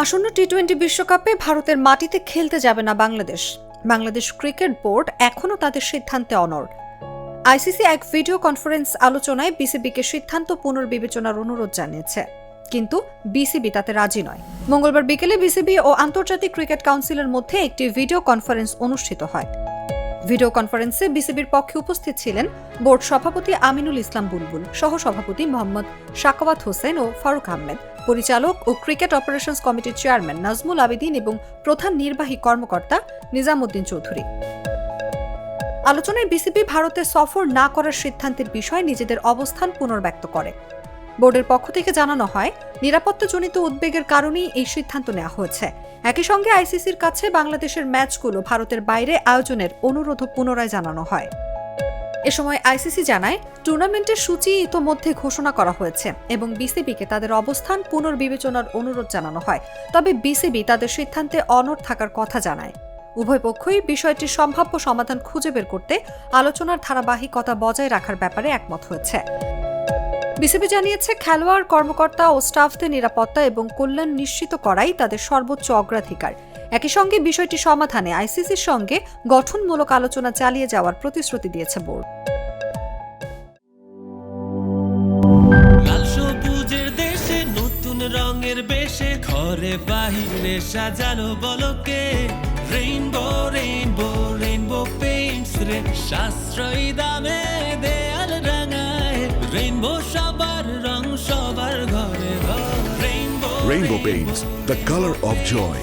আসন্ন টি-20 বিশ্বকাপে ভারতের মাটিতে খেলতে যাবে না বাংলাদেশ ক্রিকেট বোর্ড এখনও তাদের সিদ্ধান্তে অনড়। আইসিসি এক ভিডিও কনফারেন্স আলোচনায় বিসিবিকে সিদ্ধান্ত পুনর্বিবেচনার অনুরোধ জানিয়েছে, কিন্তু বিসিবি তাতে রাজি নয়। মঙ্গলবার বিকেলে বিসিবি ও আন্তর্জাতিক ক্রিকেট কাউন্সিলের মধ্যে একটি ভিডিও কনফারেন্স অনুষ্ঠিত হয়। ভিডিও কনফারেন্সে বিসিবির পক্ষে উপস্থিত ছিলেন বোর্ড সভাপতি আমিনুল ইসলাম বুলবুল, সহসভাপতি মোহাম্মদ সাখাওয়াত হোসেন ও ফারুক আহমেদ, পরিচালক ও ক্রিকেট অপারেশনস কমিটির চেয়ারম্যান নাজমুল আবেদিন এবং প্রধান নির্বাহী কর্মকর্তা নিজামুদ্দিন চৌধুরী। আলোচনায় বিসিবি ভারতে সফর না করার সিদ্ধান্তের বিষয়ে নিজেদের অবস্থান পুনর্ব্যক্ত করে। বোর্ডের পক্ষ থেকে জানানো হয়, নিরাপত্তাজনিত উদ্বেগের কারণেই এই সিদ্ধান্ত নেওয়া হয়েছে। একই সঙ্গে আইসিসির কাছে বাংলাদেশের ম্যাচগুলো ভারতের বাইরে আয়োজনের অনুরোধও পুনরায় জানানো হয়। এ সময় আইসিসি জানায়, টুর্নামেন্টের সূচি ইতোমধ্যে ঘোষণা করা হয়েছে এবং বিসিবিকে তাদের অবস্থান পুনর্বিবেচনার অনুরোধ জানানো হয়। তবে বিসিবি তাদের সিদ্ধান্তে অনড় থাকার কথা জানায়। উভয় পক্ষই বিষয়টির সম্ভাব্য সমাধান খুঁজে বের করতে আলোচনার ধারাবাহিকতা বজায় রাখার ব্যাপারে একমত হয়েছে। বিসিবি জানিয়েছে, খেলোয়াড়, কর্মকর্তা ও স্টাফদের নিরাপত্তা এবং কল্যাণ নিশ্চিত করাই তাদের সর্বোচ্চ অগ্রাধিকার। একই সঙ্গে বিষয়টি সমাধানে আইসিসির সঙ্গে গঠনমূলক আলোচনা চালিয়ে যাওয়ার প্রতিশ্রুতি দিয়েছে বোর্ড। লাল সবুজের দেশে নতুন রঙের বেশে ঘরে বাহিরে সাজানো বলকে রেইনবো রেইনবো রেইনবো পেইন্টস রে সাশ্রয়ী দামে দেয়াল রাঙায় রেইনবো সবার রং সবার ঘরে ঘরে Rainbow Paints, the color of joy.